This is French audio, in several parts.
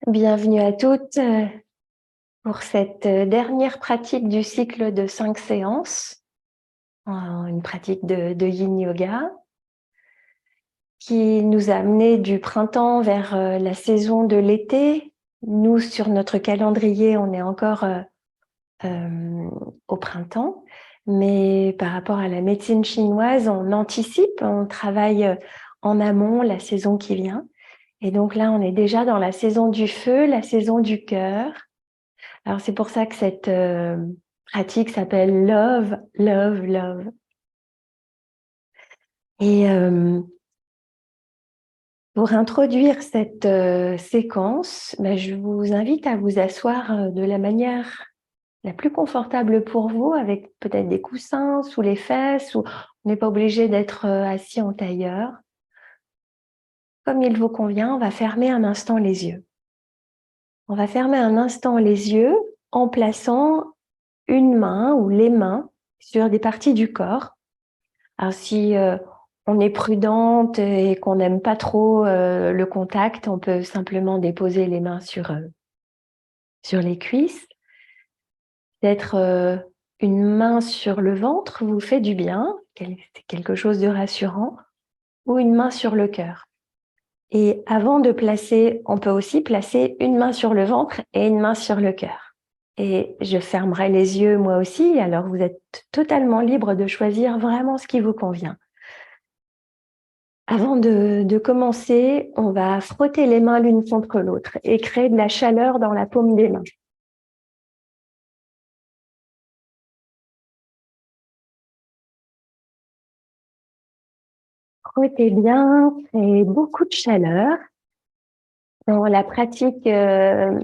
Bienvenue à toutes pour cette dernière pratique du cycle de 5 séances, une pratique de Yin Yoga qui nous a amené du printemps vers la saison de l'été. Nous, sur notre calendrier, on est encore au printemps, mais par rapport à la médecine chinoise, on anticipe, on travaille en amont la saison qui vient. Et donc là, on est déjà dans la saison du feu, la saison du cœur. Alors c'est pour ça que cette pratique s'appelle Love, Love, Love. Et pour introduire cette séquence, je vous invite à vous asseoir de la manière la plus confortable pour vous, avec peut-être des coussins sous les fesses, ou on n'est pas obligé d'être assis en tailleur. Comme il vous convient, on va fermer un instant les yeux. On va fermer un instant les yeux en plaçant une main ou les mains sur des parties du corps. Alors si on est prudente et qu'on n'aime pas trop le contact, on peut simplement déposer les mains sur les cuisses. Peut-être une main sur le ventre vous fait du bien, c'est quelque chose de rassurant, ou une main sur le cœur. Et avant de placer, on peut aussi placer une main sur le ventre et une main sur le cœur. Et je fermerai les yeux moi aussi, alors vous êtes totalement libre de choisir vraiment ce qui vous convient. Avant de commencer, on va frotter les mains l'une contre l'autre et créer de la chaleur dans la paume des mains. Frottez bien, créez beaucoup de chaleur. Dans la pratique de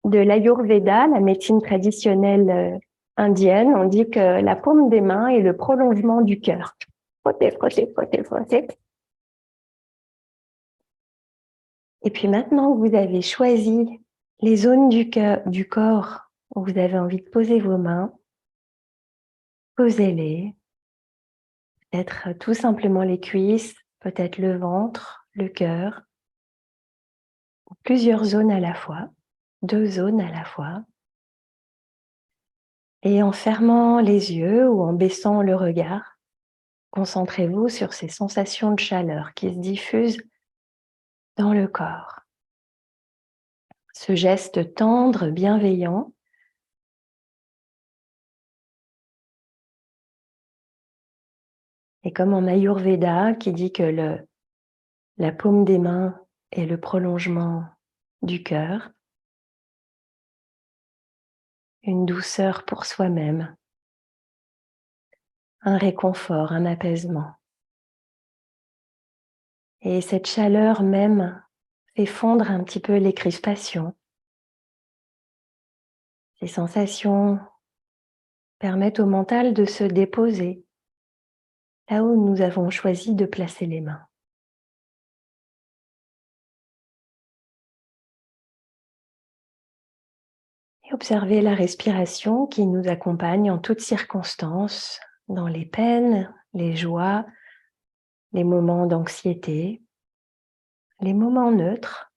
l'Ayurveda, la médecine traditionnelle indienne, on dit que la paume des mains est le prolongement du cœur. Frottez, frottez, frottez, frottez. Et puis maintenant que vous avez choisi les zones du corps où vous avez envie de poser vos mains, posez-les. Peut-être tout simplement les cuisses, peut-être le ventre, le cœur, plusieurs zones à la fois, 2 zones à la fois. Et en fermant les yeux ou en baissant le regard, concentrez-vous sur ces sensations de chaleur qui se diffusent dans le corps. Ce geste tendre, bienveillant, et comme en Ayurveda qui dit que la paume des mains est le prolongement du cœur, une douceur pour soi-même, un réconfort, un apaisement. Et cette chaleur même fait fondre un petit peu les crispations. Ces sensations permettent au mental de se déposer là où nous avons choisi de placer les mains. Et observez la respiration qui nous accompagne en toutes circonstances, dans les peines, les joies, les moments d'anxiété, les moments neutres.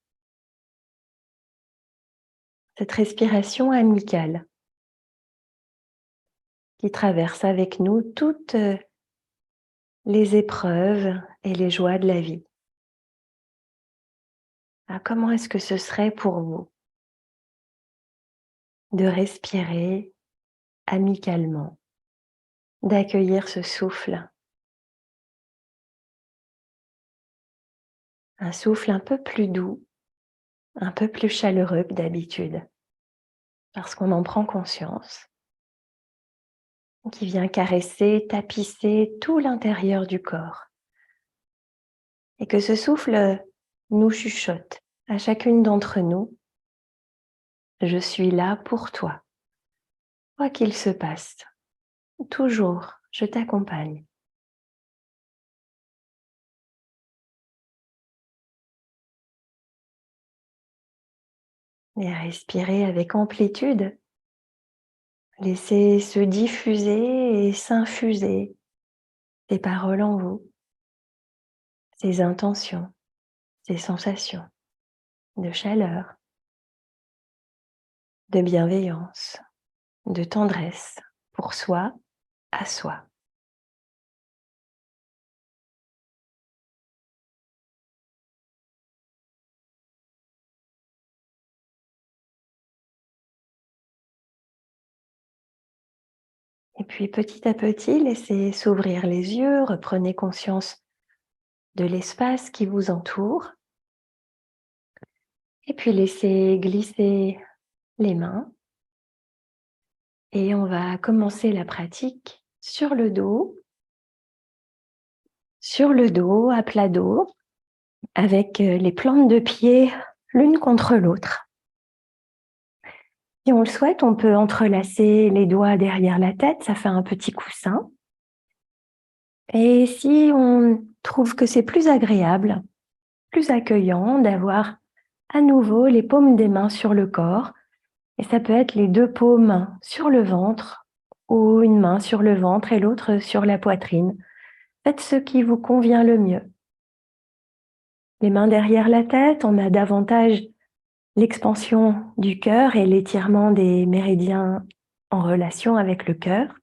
Cette respiration amicale qui traverse avec nous toutes les épreuves et les joies de la vie. Ah, comment est-ce que ce serait pour vous de respirer amicalement, d'accueillir ce souffle, un souffle un peu plus doux, un peu plus chaleureux que d'habitude, parce qu'on en prend conscience, qui vient caresser, tapisser tout l'intérieur du corps, et que ce souffle nous chuchote à chacune d'entre nous: je suis là pour toi, quoi qu'il se passe, toujours je t'accompagne. Et à respirer avec amplitude, laissez se diffuser et s'infuser ces paroles en vous, ces intentions, ces sensations de chaleur, de bienveillance, de tendresse pour soi, à soi. Et puis petit à petit, laissez s'ouvrir les yeux, reprenez conscience de l'espace qui vous entoure et puis laissez glisser les mains et on va commencer la pratique sur le dos, à plat dos, avec les plantes de pied l'une contre l'autre. Si on le souhaite, on peut entrelacer les doigts derrière la tête, ça fait un petit coussin. Et si on trouve que c'est plus agréable, plus accueillant d'avoir à nouveau les paumes des mains sur le corps, et ça peut être les deux paumes sur le ventre ou une main sur le ventre et l'autre sur la poitrine. Faites ce qui vous convient le mieux. Les mains derrière la tête, on a davantage l'expansion du cœur et l'étirement des méridiens en relation avec le cœur.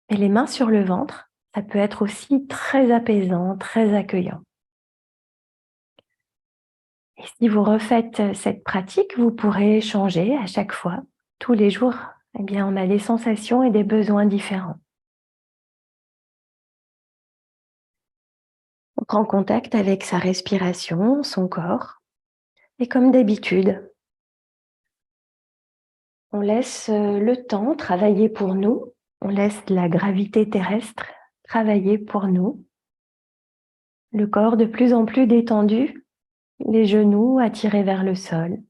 Et les mains sur le ventre, ça peut être aussi très apaisant, très accueillant. Et si vous refaites cette pratique, vous pourrez changer à chaque fois. Tous les jours, eh bien, on a des sensations et des besoins différents. On prend contact avec sa respiration, son corps. Et comme d'habitude, on laisse le temps travailler pour nous. On laisse la gravité terrestre travailler pour nous. Le corps de plus en plus détendu, les genoux attirés vers le sol.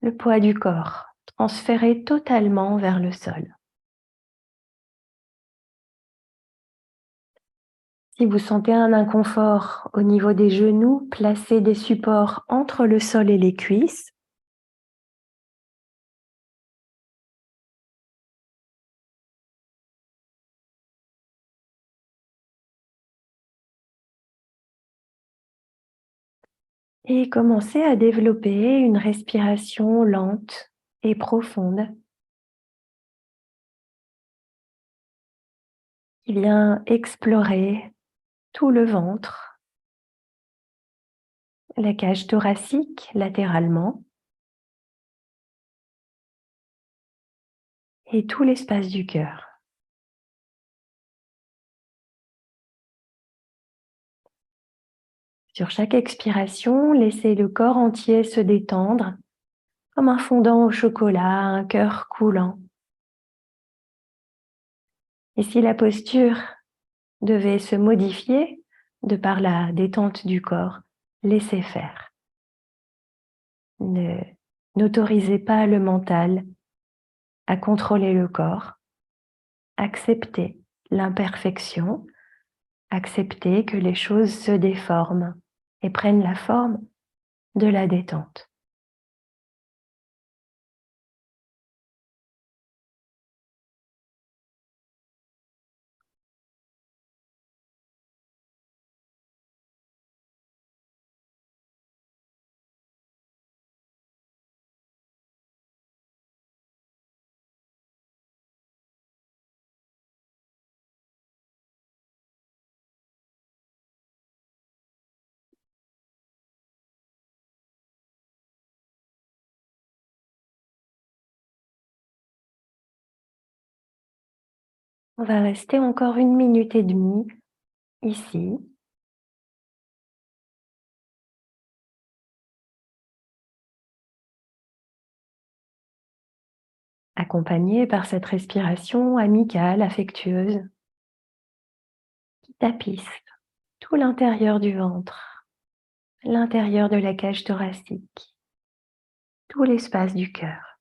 Le poids du corps transféré totalement vers le sol. Si vous sentez un inconfort au niveau des genoux, placez des supports entre le sol et les cuisses. Et commencez à développer une respiration lente et profonde qui vient explorer tout le ventre, la cage thoracique latéralement et tout l'espace du cœur. Sur chaque expiration, laissez le corps entier se détendre comme un fondant au chocolat, un cœur coulant. Et si la posture devait se modifier de par la détente du corps, laissez faire. N'autorisez pas le mental à contrôler le corps. Acceptez l'imperfection, acceptez que les choses se déforment et prennent la forme de la détente. On va rester encore 1 minute et demie ici. Accompagné par cette respiration amicale, affectueuse, qui tapisse tout l'intérieur du ventre, l'intérieur de la cage thoracique, tout l'espace du cœur.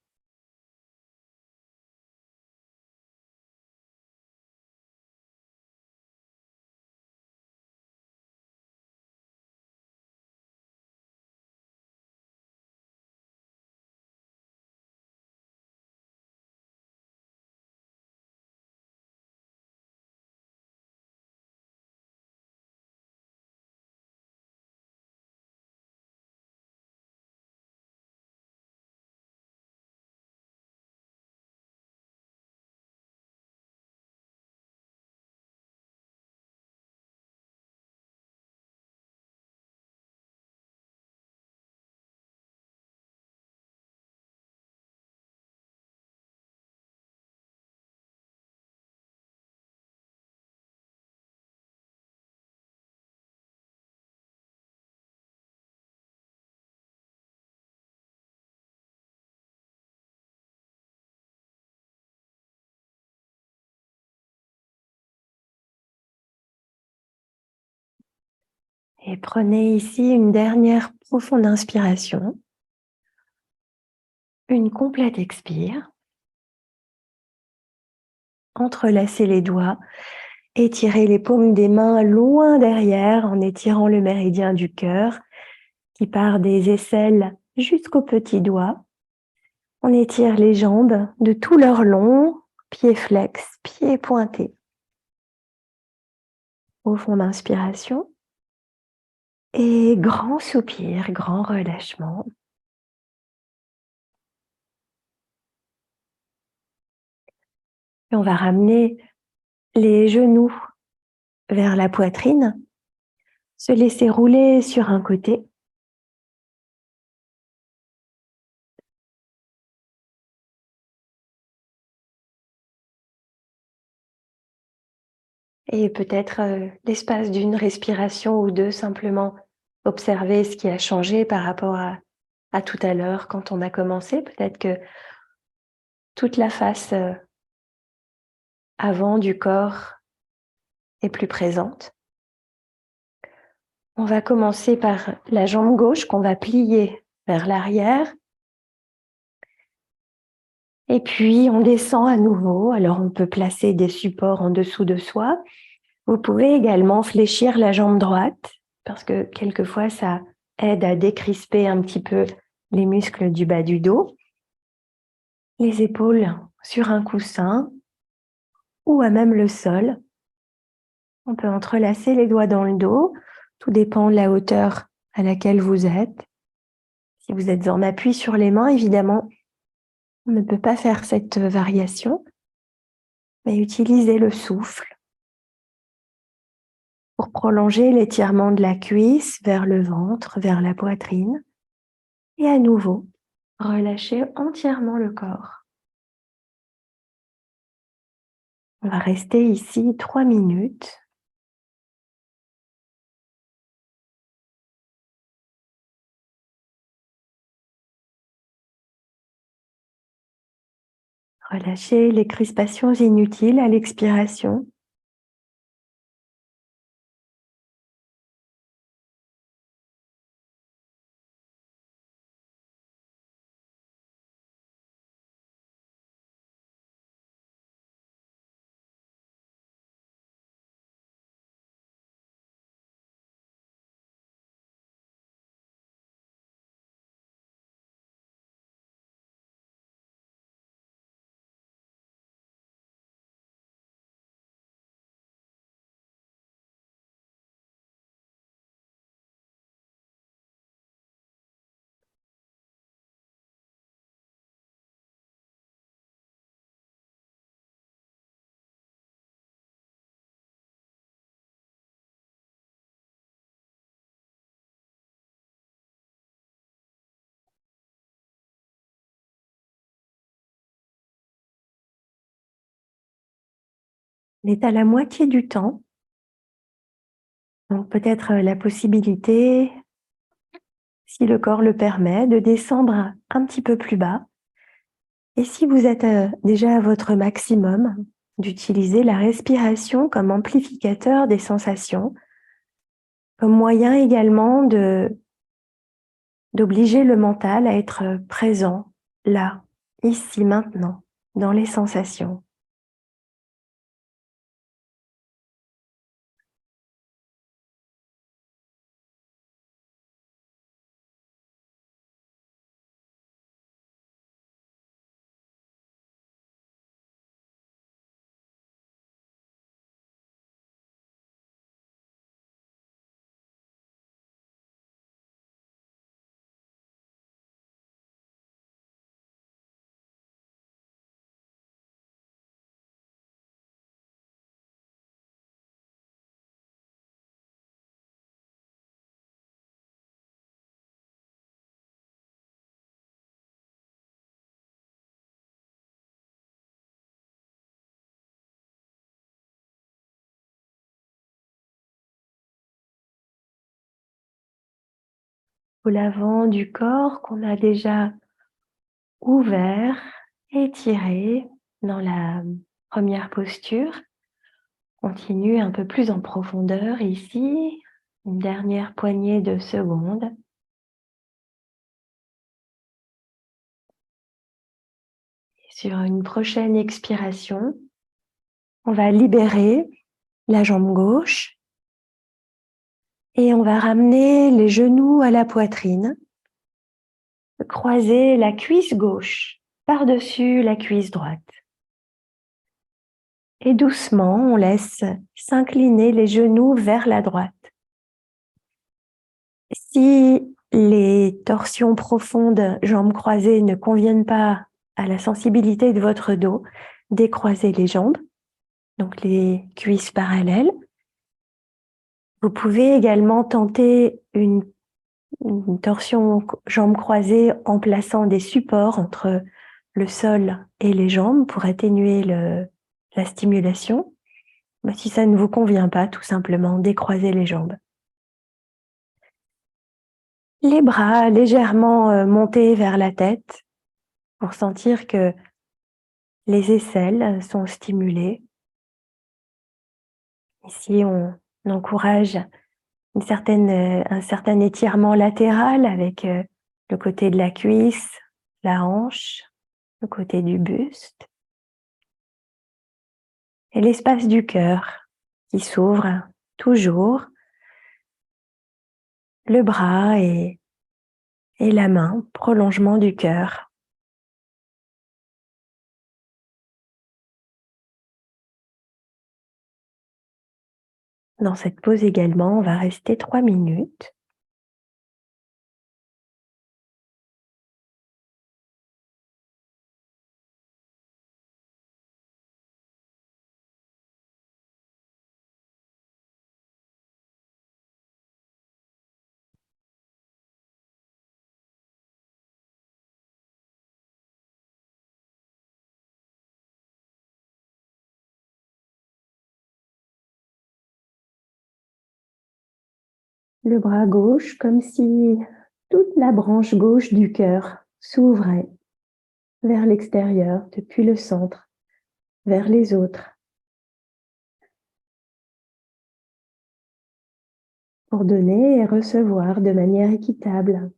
Et prenez ici une dernière profonde inspiration, une complète expire. Entrelacez les doigts, étirez les paumes des mains loin derrière en étirant le méridien du cœur qui part des aisselles jusqu'aux petits doigts. On étire les jambes de tout leur long, pieds flex, pieds pointés. Au fond d'inspiration et grand soupir, grand relâchement. Et on va ramener les genoux vers la poitrine, se laisser rouler sur un côté. Et peut-être l'espace d'une respiration ou deux, simplement observer ce qui a changé par rapport à tout à l'heure quand on a commencé. Peut-être que toute la face avant du corps est plus présente. On va commencer par la jambe gauche qu'on va plier vers l'arrière. Et puis on descend à nouveau. Alors on peut placer des supports en dessous de soi. Vous pouvez également fléchir la jambe droite parce que quelquefois ça aide à décrisper un petit peu les muscles du bas du dos. Les épaules sur un coussin ou à même le sol. On peut entrelacer les doigts dans le dos. Tout dépend de la hauteur à laquelle vous êtes. Si vous êtes en appui sur les mains, évidemment, on ne peut pas faire cette variation, mais utilisez le souffle pour prolonger l'étirement de la cuisse vers le ventre, vers la poitrine. Et à nouveau, relâchez entièrement le corps. On va rester ici 3 minutes. Relâchez les crispations inutiles à l'expiration. On est à la moitié du temps. Donc peut-être la possibilité, si le corps le permet, de descendre un petit peu plus bas. Et si vous êtes déjà à votre maximum, d'utiliser la respiration comme amplificateur des sensations, comme moyen également d'obliger le mental à être présent, là, ici, maintenant, dans les sensations. Au l'avant du corps qu'on a déjà ouvert, étiré dans la première posture. Continue un peu plus en profondeur ici, Une dernière poignée de secondes. Sur une prochaine expiration, on va libérer la jambe gauche et on va ramener les genoux à la poitrine, croiser la cuisse gauche par-dessus la cuisse droite. Et doucement, on laisse s'incliner les genoux vers la droite. Si les torsions profondes, jambes croisées, ne conviennent pas à la sensibilité de votre dos, décroisez les jambes, donc les cuisses parallèles. Vous pouvez également tenter une torsion jambes croisées en plaçant des supports entre le sol et les jambes pour atténuer la stimulation. Mais si ça ne vous convient pas, tout simplement décroisez les jambes. Les bras légèrement montés vers la tête pour sentir que les aisselles sont stimulées. Ici, on encourage un certain étirement latéral avec le côté de la cuisse, la hanche, le côté du buste et l'espace du cœur qui s'ouvre toujours, le bras et la main, prolongement du cœur. Dans cette pause également, on va rester 3 minutes. Le bras gauche, comme si toute la branche gauche du cœur s'ouvrait vers l'extérieur, depuis le centre, vers les autres, pour donner et recevoir de manière équitable.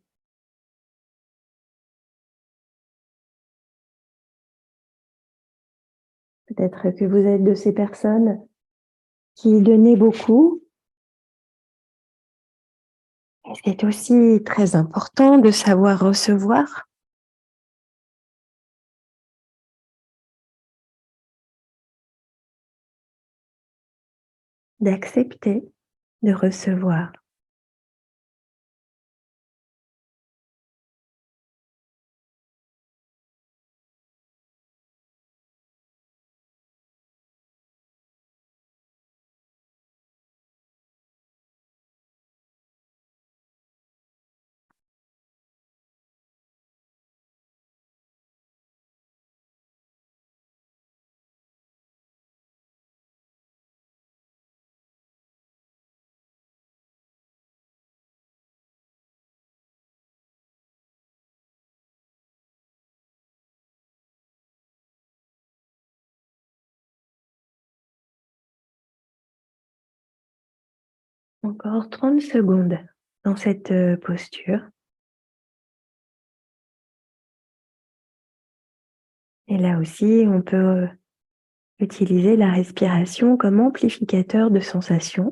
Peut-être que vous êtes de ces personnes qui donnaient beaucoup. C'est aussi très important de savoir recevoir. D'accepter de recevoir. Encore 30 secondes dans cette posture. Et là aussi, on peut utiliser la respiration comme amplificateur de sensations.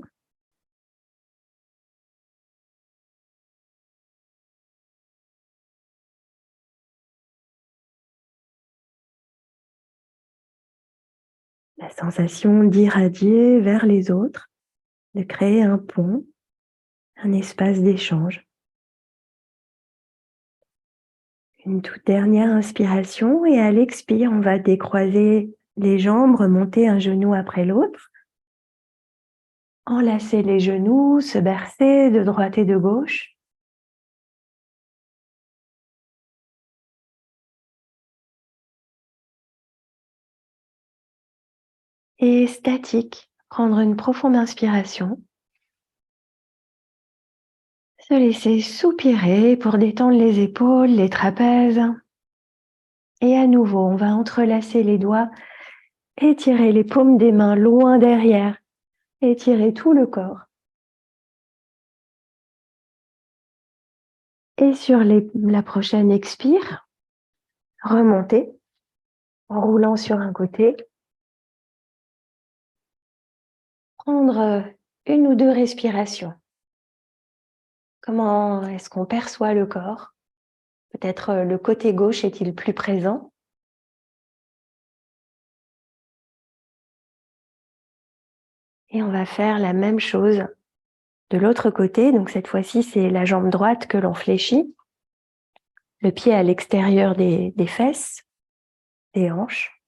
La sensation d'irradier vers les autres, de créer un pont, un espace d'échange. Une toute dernière inspiration et à l'expire, on va décroiser les jambes, remonter un genou après l'autre. Enlacer les genoux, se bercer de droite et de gauche. Et statique, prendre une profonde inspiration. Se laisser soupirer pour détendre les épaules, les trapèzes. Et à nouveau, on va entrelacer les doigts, étirer les paumes des mains loin derrière, étirer tout le corps. Et sur la prochaine expire, remontez en roulant sur un côté. Prendre une ou deux respirations. Comment est-ce qu'on perçoit le corps? Peut-être le côté gauche est-il plus présent? Et on va faire la même chose de l'autre côté. Donc cette fois-ci, c'est la jambe droite que l'on fléchit. Le pied à l'extérieur des fesses, des hanches.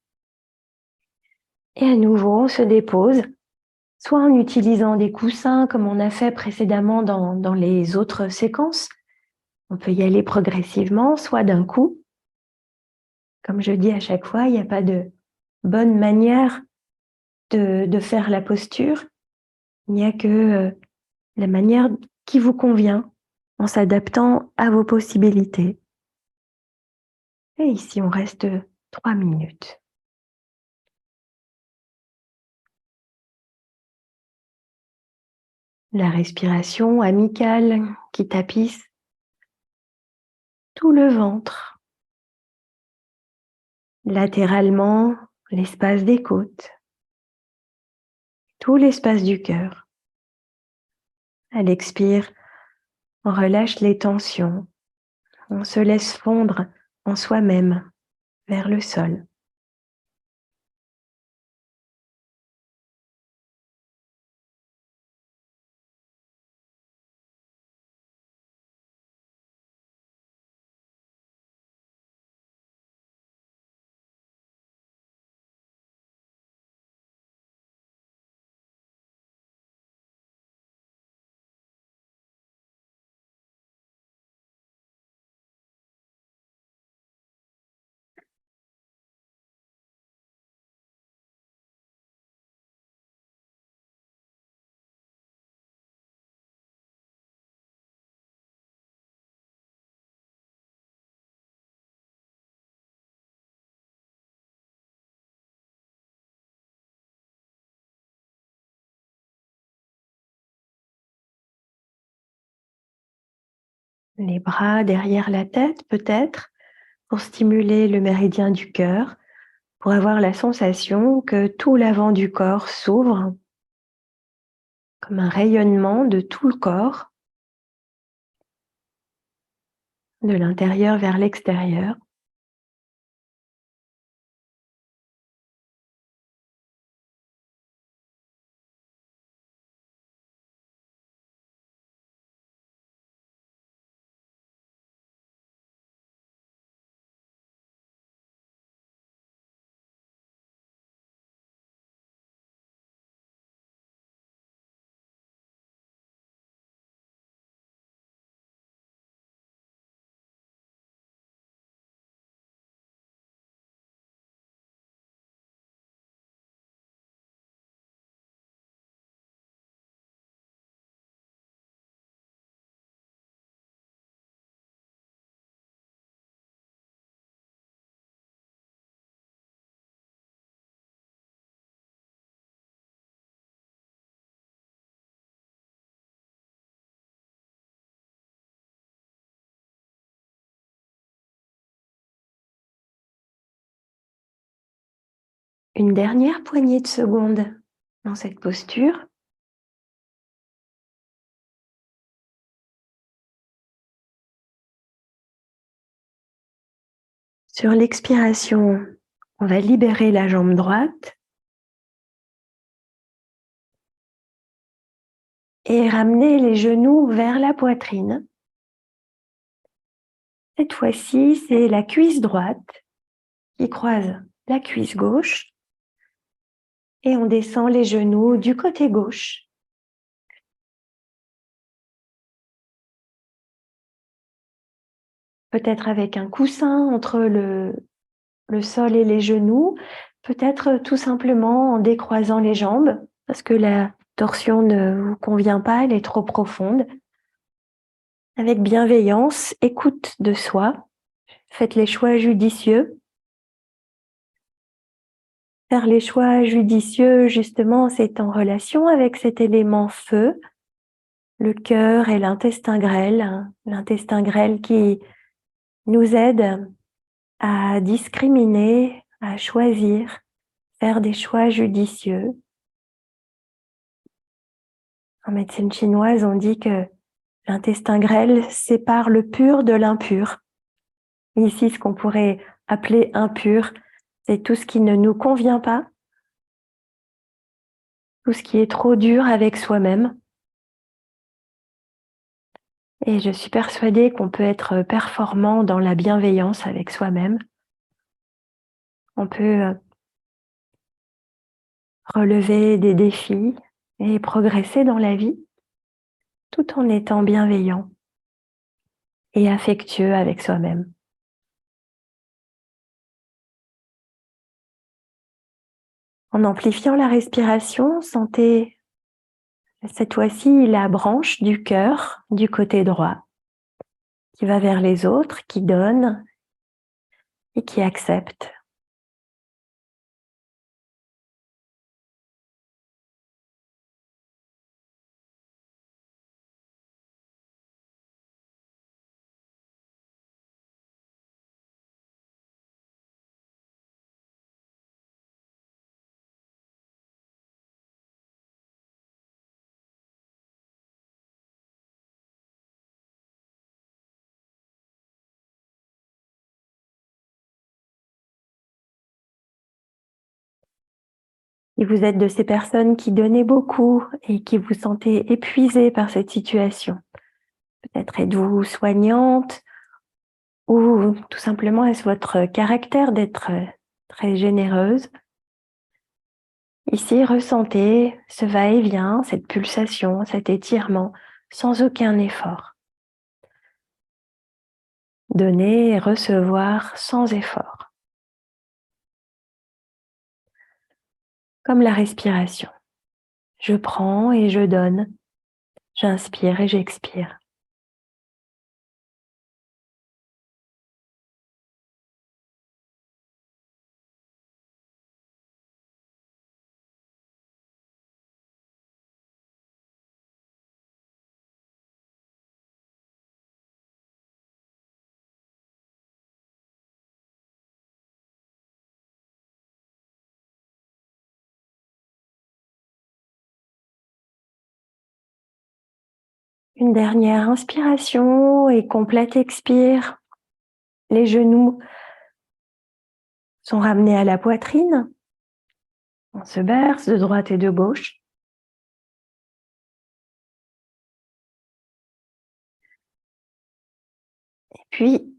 Et à nouveau, on se dépose, soit en utilisant des coussins comme on a fait précédemment dans les autres séquences. On peut y aller progressivement, soit d'un coup. Comme je dis à chaque fois, il n'y a pas de bonne manière de faire la posture. Il n'y a que la manière qui vous convient en s'adaptant à vos possibilités. Et ici, on reste 3 minutes. La respiration amicale qui tapisse tout le ventre, latéralement l'espace des côtes, tout l'espace du cœur. À l'expire, on relâche les tensions, on se laisse fondre en soi-même vers le sol. Les bras derrière la tête peut-être, pour stimuler le méridien du cœur, pour avoir la sensation que tout l'avant du corps s'ouvre, comme un rayonnement de tout le corps, de l'intérieur vers l'extérieur. Une dernière poignée de secondes dans cette posture. Sur l'expiration, on va libérer la jambe droite et ramener les genoux vers la poitrine. Cette fois-ci, c'est la cuisse droite qui croise la cuisse gauche et on descend les genoux du côté gauche. Peut-être avec un coussin entre le sol et les genoux, peut-être tout simplement en décroisant les jambes parce que la torsion ne vous convient pas, elle est trop profonde. Avec bienveillance, écoute de soi, faites les choix judicieux. Faire les choix judicieux, justement, c'est en relation avec cet élément feu le cœur et l'intestin grêle, hein. L'intestin grêle qui nous aide à discriminer, à choisir, faire des choix judicieux. En médecine chinoise, on dit que l'intestin grêle sépare le pur de l'impur. Ici, ce qu'on pourrait appeler impur, c'est tout ce qui ne nous convient pas, tout ce qui est trop dur avec soi-même. Et je suis persuadée qu'on peut être performant dans la bienveillance avec soi-même. On peut relever des défis et progresser dans la vie tout en étant bienveillant et affectueux avec soi-même. En amplifiant la respiration, sentez cette fois-ci la branche du cœur du côté droit qui va vers les autres, qui donne et qui accepte. Et vous êtes de ces personnes qui donnez beaucoup et qui vous sentez épuisé par cette situation. Peut-être êtes-vous soignante ou tout simplement est-ce votre caractère d'être très généreuse. Ici, ressentez ce va-et-vient, cette pulsation, cet étirement, sans aucun effort. Donner et recevoir sans effort. Comme la respiration. Je prends et je donne. J'inspire et j'expire. Une dernière inspiration et complète expire. Les genoux sont ramenés à la poitrine. On se berce de droite et de gauche. Et puis,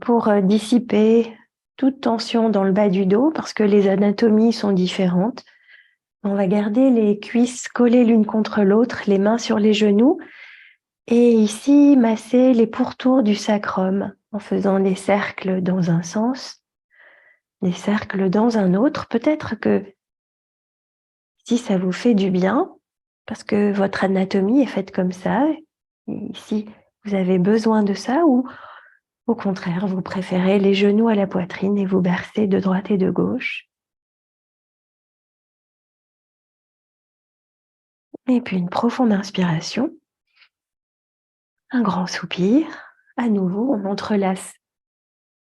pour dissiper toute tension dans le bas du dos, parce que les anatomies sont différentes, on va garder les cuisses collées l'une contre l'autre, les mains sur les genoux, et ici, masser les pourtours du sacrum en faisant des cercles dans un sens, des cercles dans un autre. Peut-être que si ça vous fait du bien, parce que votre anatomie est faite comme ça, et si vous avez besoin de ça, ou au contraire, vous préférez les genoux à la poitrine et vous bercez de droite et de gauche. Et puis une profonde inspiration, un grand soupir. À nouveau, on entrelace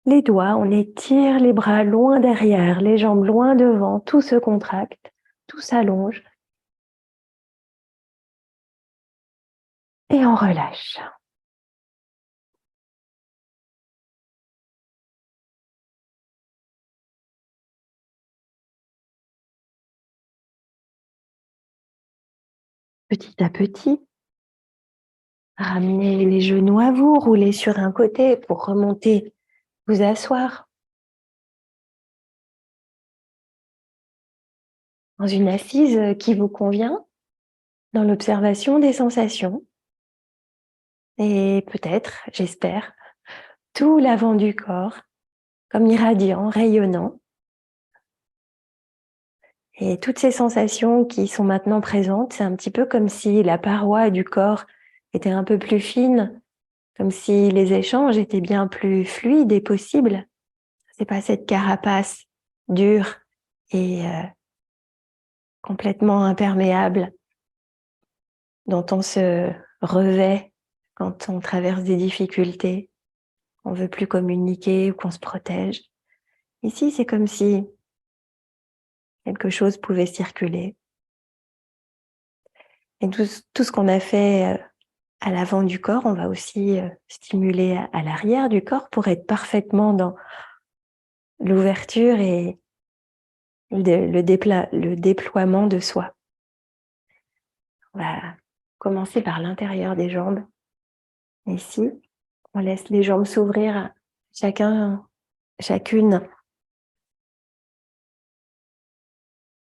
les doigts, on étire les bras loin derrière, les jambes loin devant, tout se contracte, tout s'allonge. Et on relâche. Petit à petit, ramenez les genoux à vous, roulez sur un côté pour remonter, vous asseoir dans une assise qui vous convient, dans l'observation des sensations. Et peut-être, j'espère, tout l'avant du corps, comme irradiant, rayonnant. Et toutes ces sensations qui sont maintenant présentes, c'est un petit peu comme si la paroi du corps était un peu plus fine, comme si les échanges étaient bien plus fluides et possibles. C'est pas cette carapace dure et complètement imperméable dont on se revêt quand on traverse des difficultés, on veut plus communiquer ou qu'on se protège. Ici, c'est comme si quelque chose pouvait circuler. Et tout ce qu'on a fait à l'avant du corps, on va aussi stimuler à l'arrière du corps pour être parfaitement dans l'ouverture et le déploiement de soi. On va commencer par l'intérieur des jambes. Ici, on laisse les jambes s'ouvrir, chacune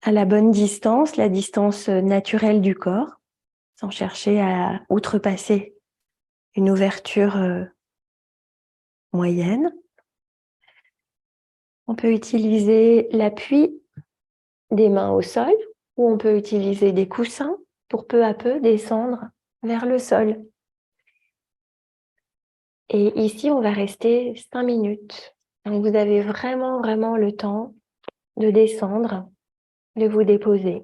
à la bonne distance, la distance naturelle du corps, sans chercher à outrepasser une ouverture moyenne. On peut utiliser l'appui des mains au sol ou on peut utiliser des coussins pour peu à peu descendre vers le sol. Et ici, on va rester 5 minutes. Donc, vous avez vraiment, vraiment le temps de descendre, de vous déposer.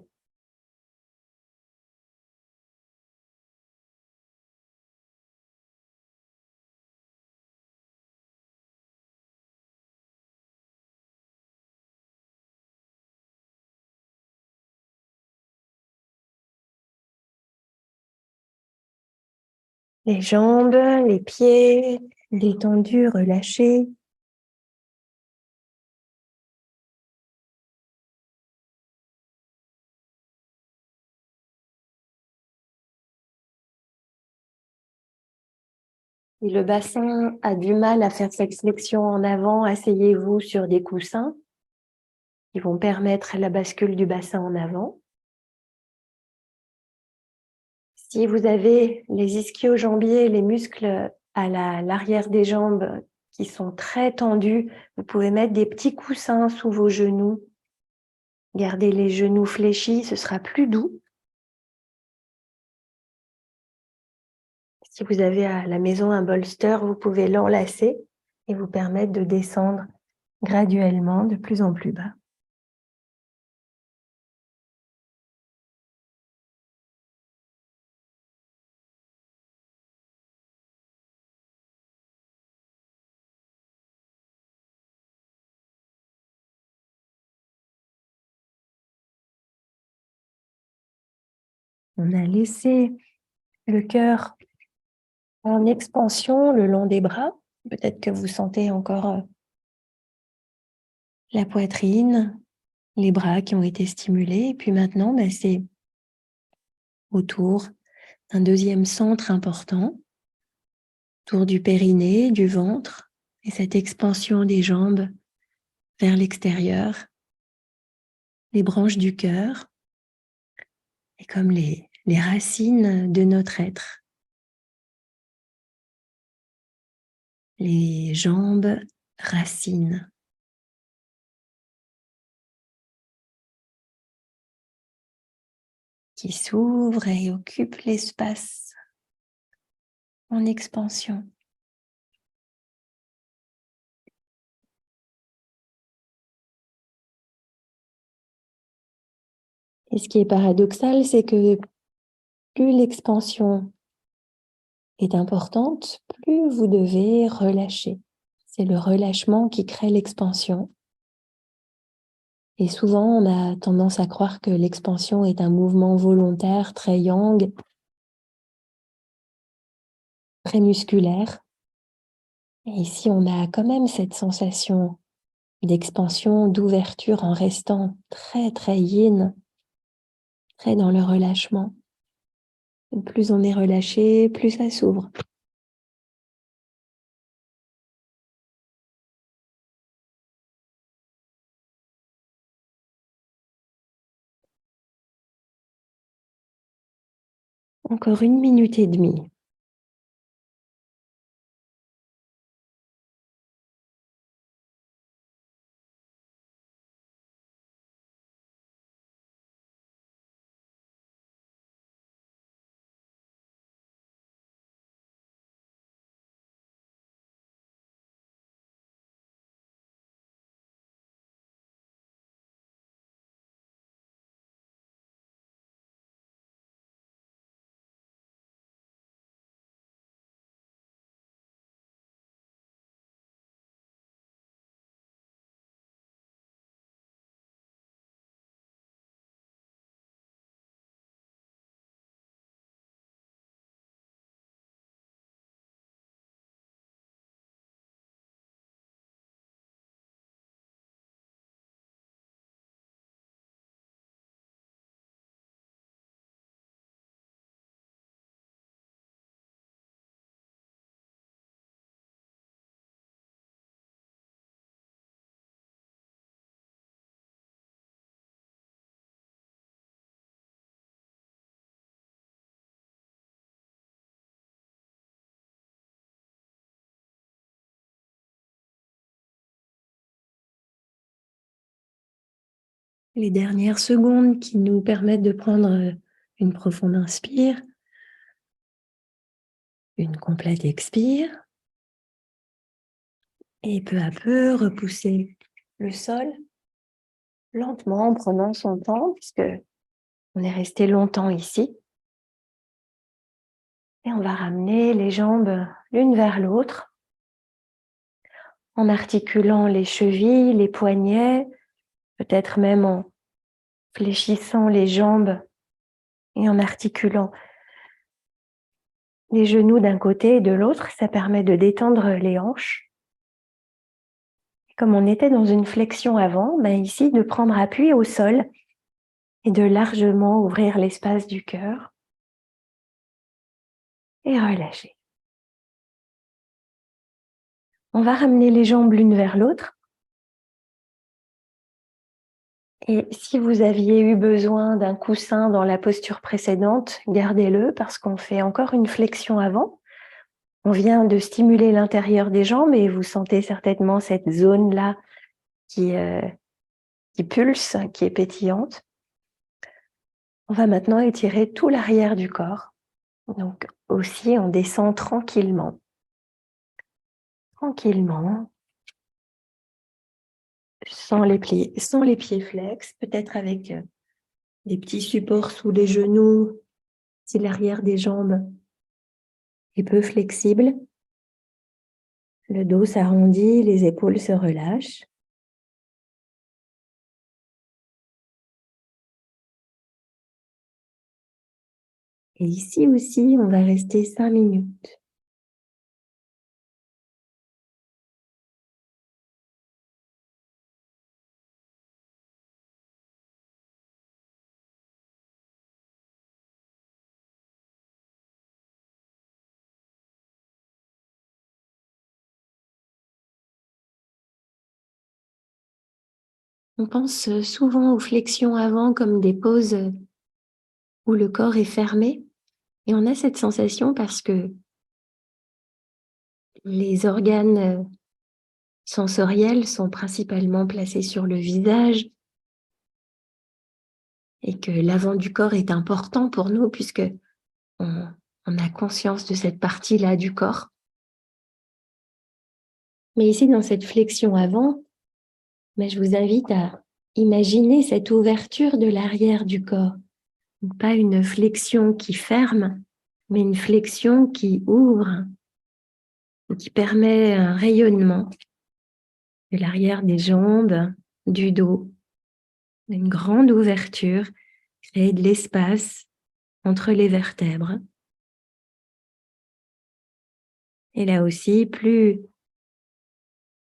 Les jambes, les pieds, détendus, relâchés. Si le bassin a du mal à faire cette flexion en avant, asseyez-vous sur des coussins qui vont permettre la bascule du bassin en avant. Si vous avez les ischio-jambiers, les muscles à l'arrière des jambes qui sont très tendus, vous pouvez mettre des petits coussins sous vos genoux. Gardez les genoux fléchis, ce sera plus doux. Si vous avez à la maison un bolster, vous pouvez l'enlacer et vous permettre de descendre graduellement de plus en plus bas. On a laissé le cœur en expansion le long des bras. Peut-être que vous sentez encore la poitrine, les bras qui ont été stimulés. Et puis maintenant, c'est autour d'un deuxième centre important, autour du périnée, du ventre, et cette expansion des jambes vers l'extérieur, les branches du cœur, et comme les racines de notre être. Les jambes racines. Qui s'ouvrent et occupent l'espace en expansion. Et ce qui est paradoxal, c'est que plus l'expansion est importante, plus vous devez relâcher. C'est le relâchement qui crée l'expansion. Et souvent, on a tendance à croire que l'expansion est un mouvement volontaire, très yang, très musculaire. Et ici, on a quand même cette sensation d'expansion, d'ouverture en restant très, très yin, très dans le relâchement. Et plus on est relâché, plus ça s'ouvre. Encore 1 minute et demie. Les dernières secondes qui nous permettent de prendre une profonde inspire, une complète expire, et peu à peu repousser le sol lentement en prenant son temps, puisque on est resté longtemps ici. Et on va ramener les jambes l'une vers l'autre, en articulant les chevilles, les poignets, peut-être même en fléchissant les jambes et en articulant les genoux d'un côté et de l'autre. Ça permet de détendre les hanches. Comme on était dans une flexion avant, ici de prendre appui au sol et de largement ouvrir l'espace du cœur et relâcher. On va ramener les jambes l'une vers l'autre. Et si vous aviez eu besoin d'un coussin dans la posture précédente, gardez-le parce qu'on fait encore une flexion avant. On vient de stimuler l'intérieur des jambes et vous sentez certainement cette zone-là qui pulse, qui est pétillante. On va maintenant étirer tout l'arrière du corps. Donc aussi, on descend tranquillement. Tranquillement, sans les pieds flex, peut-être avec des petits supports sous les genoux, si l'arrière des jambes est peu flexible. Le dos s'arrondit, les épaules se relâchent. Et ici aussi, on va rester 5 minutes. On pense souvent aux flexions avant comme des pauses où le corps est fermé. Et on a cette sensation parce que les organes sensoriels sont principalement placés sur le visage et que l'avant du corps est important pour nous puisque on a conscience de cette partie-là du corps. Mais ici, dans cette flexion avant, je vous invite à imaginer cette ouverture de l'arrière du corps. Donc, pas une flexion qui ferme, mais une flexion qui ouvre, qui permet un rayonnement de l'arrière des jambes, du dos, une grande ouverture, créer de l'espace entre les vertèbres. Et là aussi, plus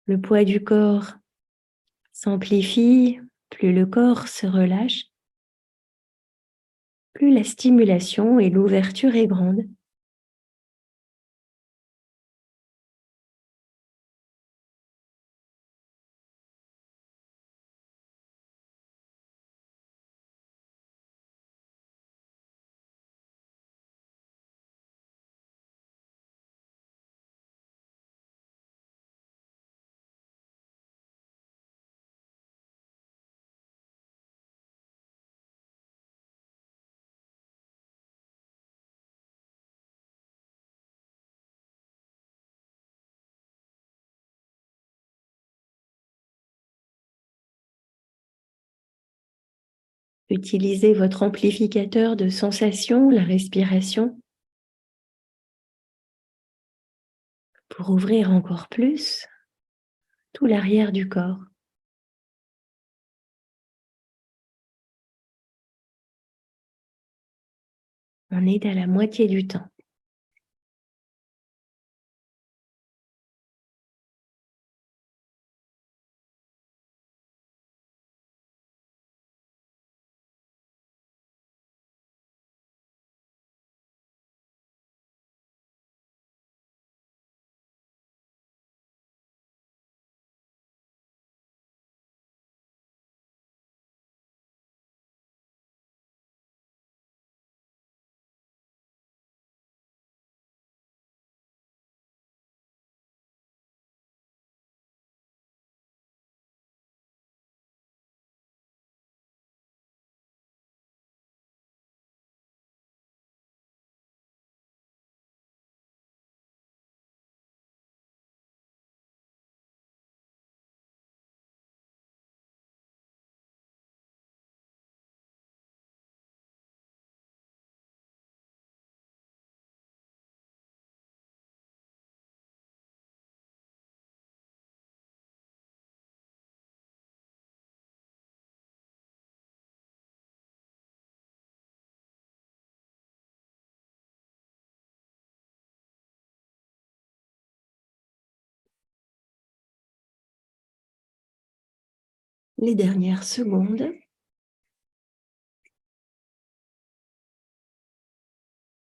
le poids du corps s'amplifie, plus le corps se relâche, plus la stimulation et l'ouverture est grande. Utilisez votre amplificateur de sensations, la respiration, pour ouvrir encore plus tout l'arrière du corps. On est à la moitié du temps. les dernières secondes.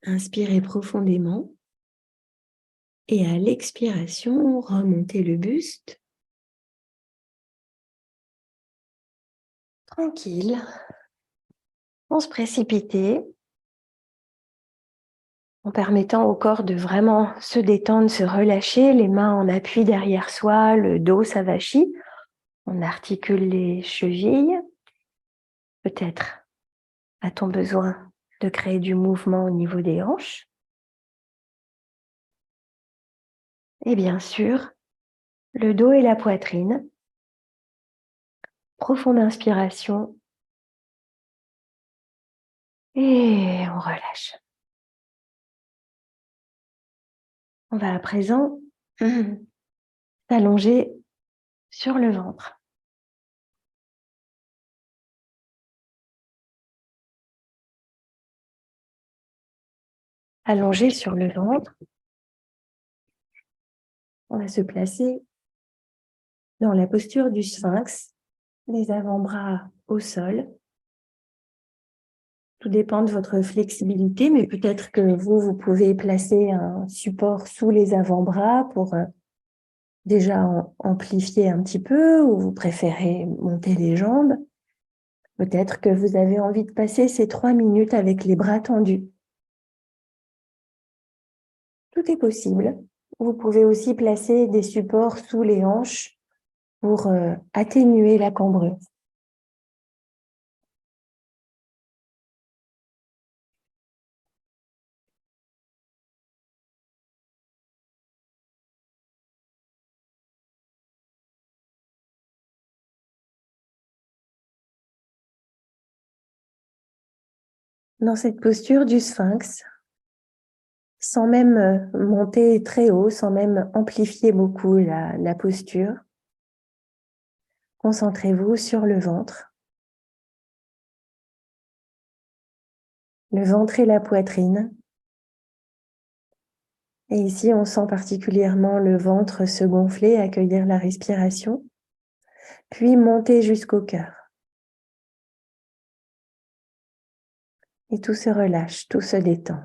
Inspirez profondément et à l'expiration, remontez le buste. Tranquille, sans se précipiter, en permettant au corps de vraiment se détendre, se relâcher, les mains en appui derrière soi, le dos s'avachit. On articule les chevilles. Peut-être a-t-on besoin de créer du mouvement au niveau des hanches. Et bien sûr, le dos et la poitrine. Profonde inspiration. Et on relâche. On va à présent s'allonger sur le ventre. Allongé sur le ventre, on va se placer dans la posture du sphinx, les avant-bras au sol. Tout dépend de votre flexibilité, mais peut-être que vous pouvez placer un support sous les avant-bras pour déjà amplifier un petit peu, ou vous préférez monter les jambes. Peut-être que vous avez envie de passer ces 3 minutes avec les bras tendus. Tout est possible. Vous pouvez aussi placer des supports sous les hanches pour atténuer la cambrure. Dans cette posture du sphinx, sans même monter très haut, sans même amplifier beaucoup la posture, concentrez-vous sur le ventre et la poitrine. Et ici, on sent particulièrement le ventre se gonfler, accueillir la respiration, puis monter jusqu'au cœur. Et tout se relâche, tout se détend,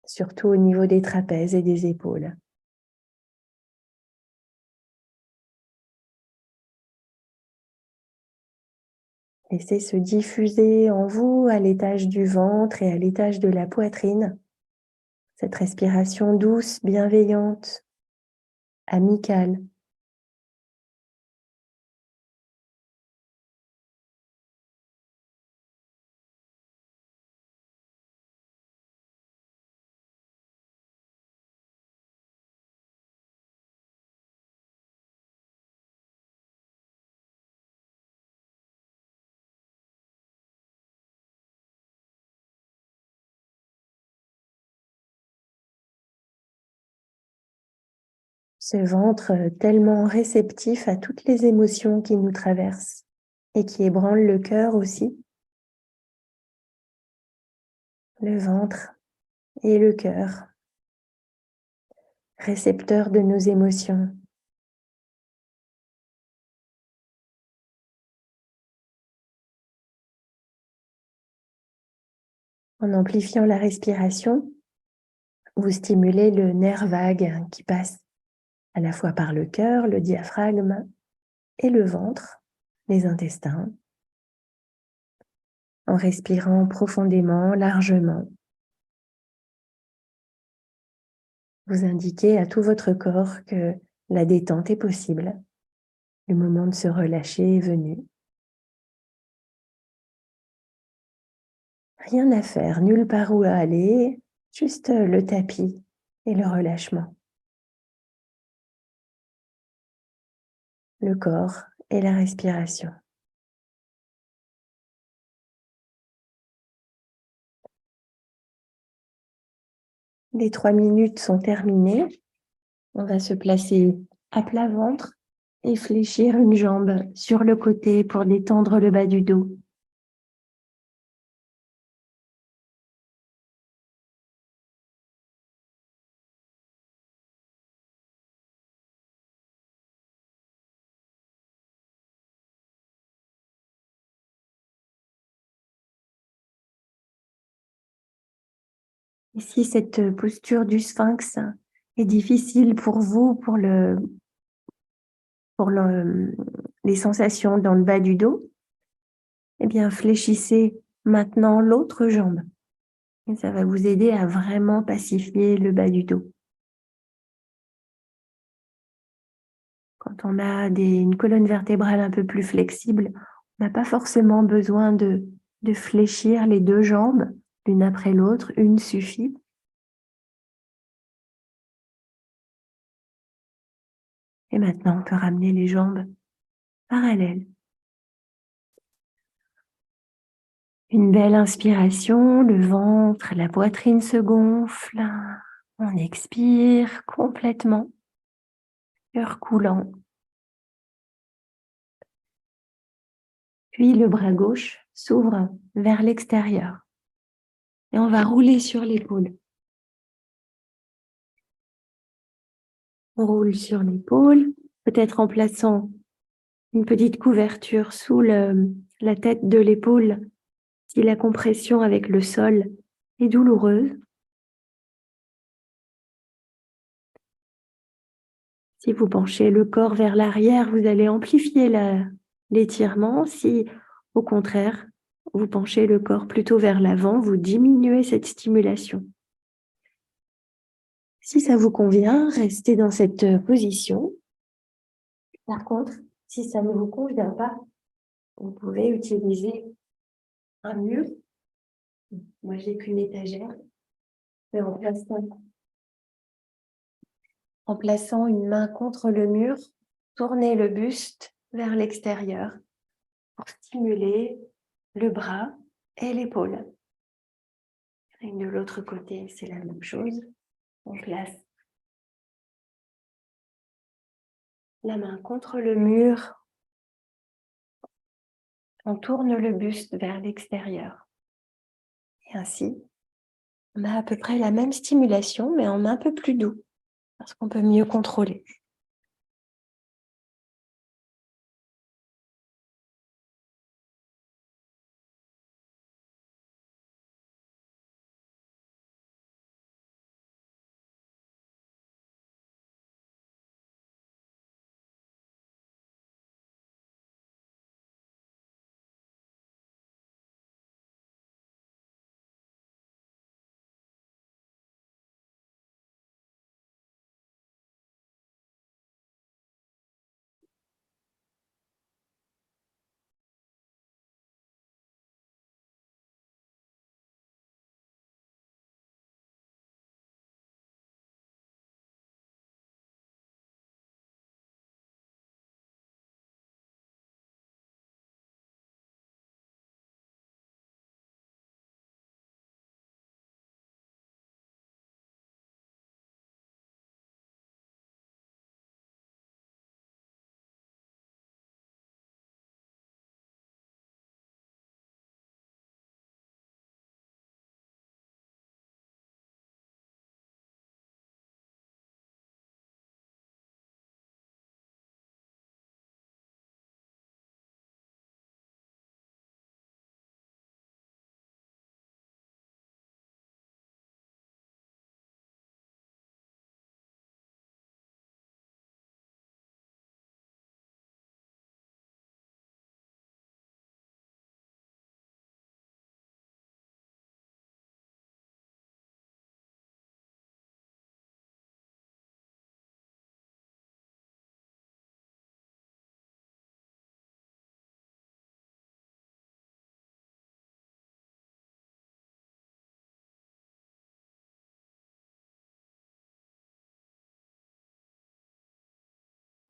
surtout au niveau des trapèzes et des épaules. Laissez se diffuser en vous à l'étage du ventre et à l'étage de la poitrine cette respiration douce, bienveillante, amicale. Ce ventre tellement réceptif à toutes les émotions qui nous traversent et qui ébranlent le cœur aussi. Le ventre et le cœur, récepteurs de nos émotions. En amplifiant la respiration, vous stimulez le nerf vague qui passe à la fois par le cœur, le diaphragme et le ventre, les intestins, en respirant profondément, largement. Vous indiquez à tout votre corps que la détente est possible. Le moment de se relâcher est venu. Rien à faire, nulle part où aller, juste le tapis et le relâchement. Le corps et la respiration. Les 3 minutes sont terminées. On va se placer à plat ventre et fléchir une jambe sur le côté pour détendre le bas du dos. Et si cette posture du sphinx est difficile pour vous, pour les sensations dans le bas du dos, eh bien, fléchissez maintenant l'autre jambe. Et ça va vous aider à vraiment pacifier le bas du dos. Quand on a une colonne vertébrale un peu plus flexible, on n'a pas forcément besoin de fléchir les deux jambes l'une après l'autre, une suffit. Et maintenant, on peut ramener les jambes parallèles. Une belle inspiration, le ventre, la poitrine se gonfle. On expire complètement, cœur coulant. Puis le bras gauche s'ouvre vers l'extérieur. Et on va rouler sur l'épaule. On roule sur l'épaule, peut-être en plaçant une petite couverture sous la tête de l'épaule si la compression avec le sol est douloureuse. Si vous penchez le corps vers l'arrière, vous allez amplifier l'étirement. Si, au contraire, vous penchez le corps plutôt vers l'avant, vous diminuez cette stimulation. Si ça vous convient, restez dans cette position. Par contre, si ça ne vous convient pas, vous pouvez utiliser un mur. Moi, j'ai qu'une étagère. Et en plaçant une main contre le mur, tournez le buste vers l'extérieur pour stimuler le bras et l'épaule. Et de l'autre côté, c'est la même chose. On place la main contre le mur. On tourne le buste vers l'extérieur. Et ainsi, on a à peu près la même stimulation, mais en un peu plus doux, parce qu'on peut mieux contrôler.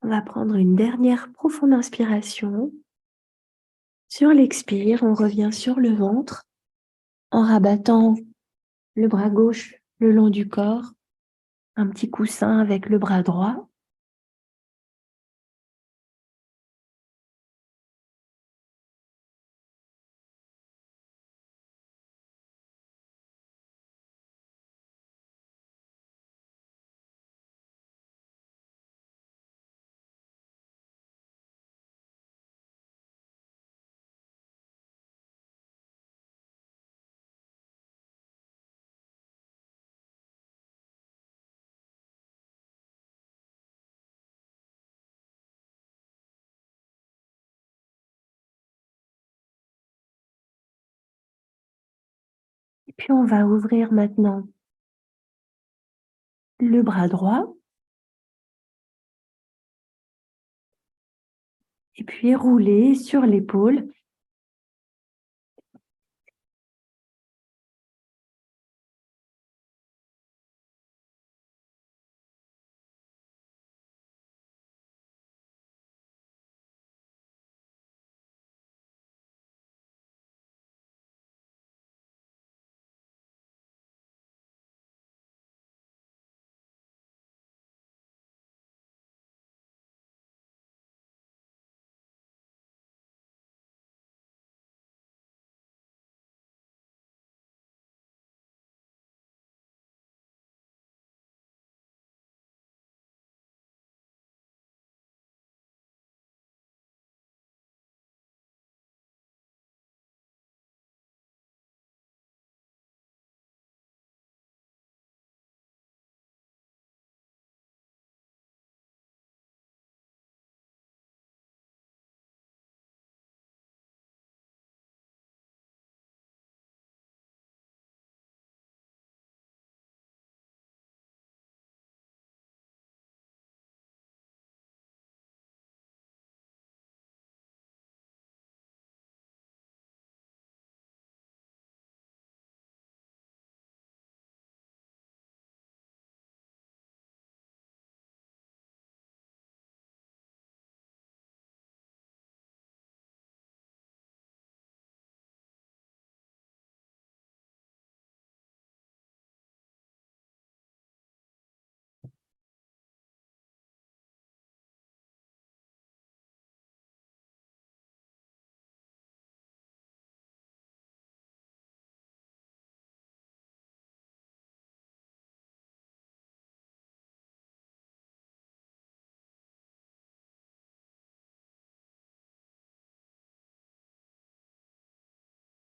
On va prendre une dernière profonde inspiration. Sur l'expire, on revient sur le ventre en rabattant le bras gauche le long du corps, un petit coussin avec le bras droit. Puis on va ouvrir maintenant le bras droit et puis rouler sur l'épaule.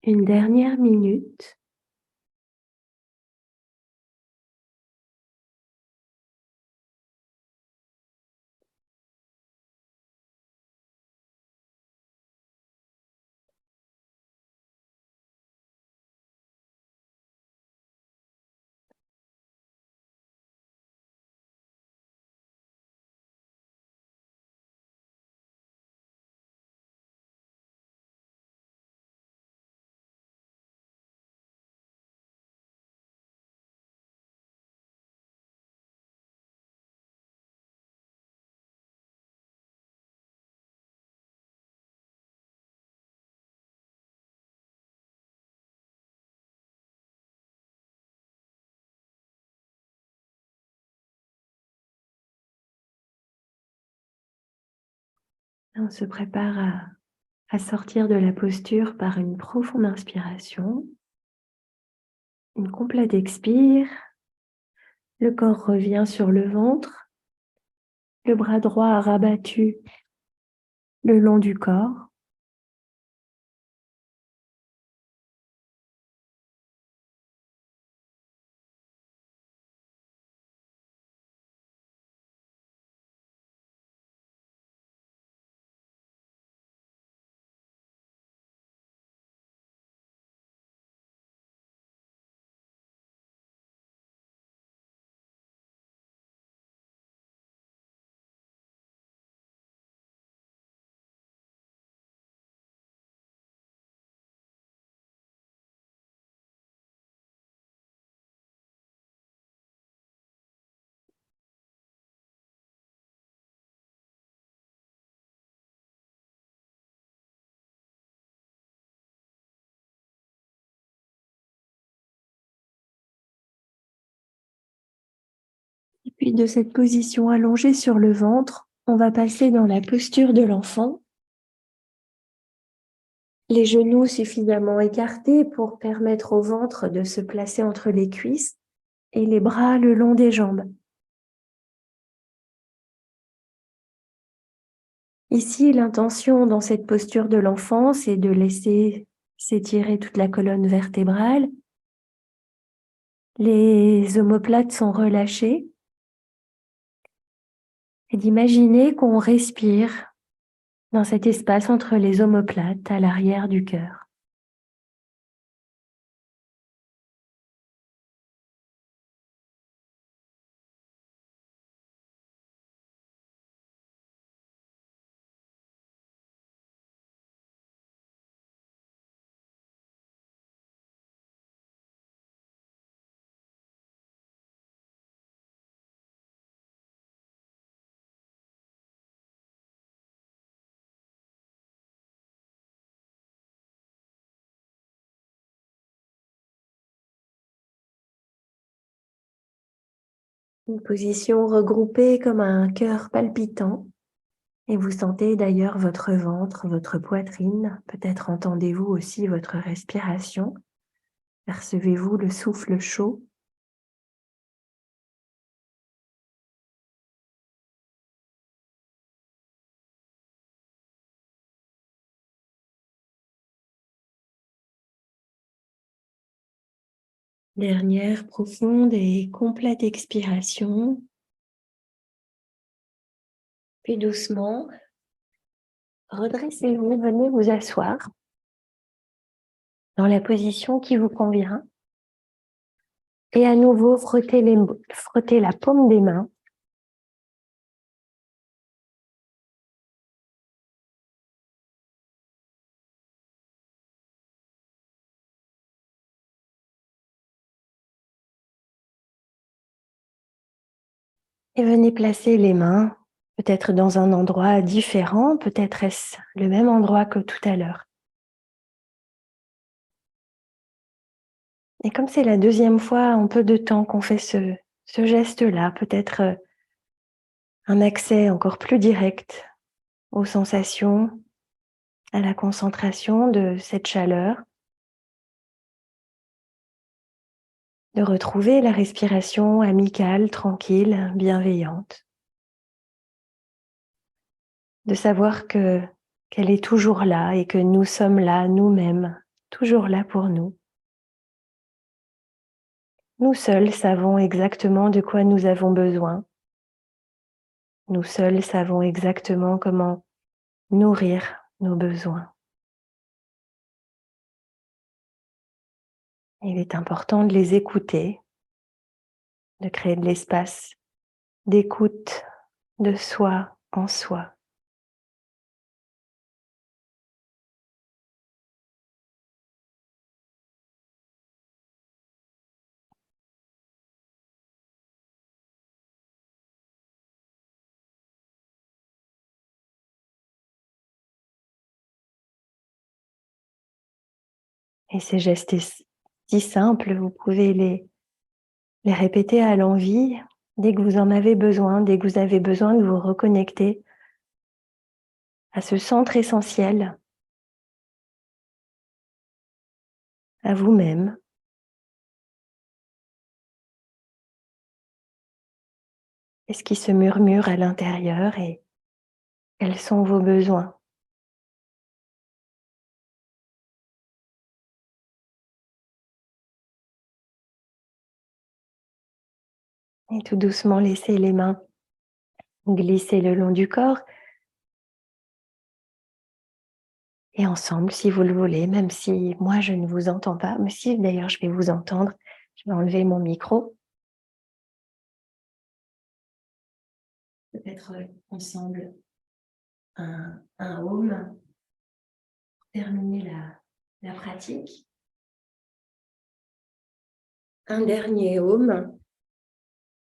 Une dernière minute. On se prépare à sortir de la posture par une profonde inspiration, une complète expire. Le corps revient sur le ventre, le bras droit rabattu le long du corps. Et puis de cette position allongée sur le ventre, on va passer dans la posture de l'enfant. Les genoux suffisamment écartés pour permettre au ventre de se placer entre les cuisses et les bras le long des jambes. Ici, l'intention dans cette posture de l'enfant, c'est de laisser s'étirer toute la colonne vertébrale. Les omoplates sont relâchées. Et d'imaginer qu'on respire dans cet espace entre les omoplates à l'arrière du cœur. Une position regroupée comme un cœur palpitant. Et vous sentez d'ailleurs votre ventre, votre poitrine. Peut-être entendez-vous aussi votre respiration. Percevez-vous le souffle chaud? Dernière profonde et complète expiration. Puis doucement, redressez-vous, venez vous asseoir dans la position qui vous convient. Et à nouveau, frottez la paume des mains. Et venez placer les mains, peut-être dans un endroit différent, peut-être est-ce le même endroit que tout à l'heure. Et comme c'est la deuxième fois en peu de temps qu'on fait ce geste-là, peut-être un accès encore plus direct aux sensations, à la concentration de cette chaleur, de retrouver la respiration amicale, tranquille, bienveillante, de savoir qu'elle est toujours là et que nous sommes là, nous-mêmes, toujours là pour nous. Nous seuls savons exactement de quoi nous avons besoin. Nous seuls savons exactement comment nourrir nos besoins. Il est important de les écouter, de créer de l'espace d'écoute de soi en soi. Et ces gestes si simples, vous pouvez les répéter à l'envi dès que vous en avez besoin, dès que vous avez besoin de vous reconnecter à ce centre essentiel, à vous-même. Et ce qui se murmure à l'intérieur et quels sont vos besoins. Et tout doucement, laissez les mains glisser le long du corps. Et ensemble, si vous le voulez, même si moi je ne vous entends pas, mais si d'ailleurs je vais vous entendre, je vais enlever mon micro. Peut-être ensemble un home pour terminer la pratique. Un dernier home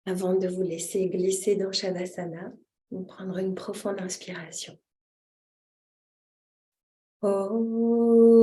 avant de vous laisser glisser dans Shavasana. Vous prendre une profonde inspiration. Om.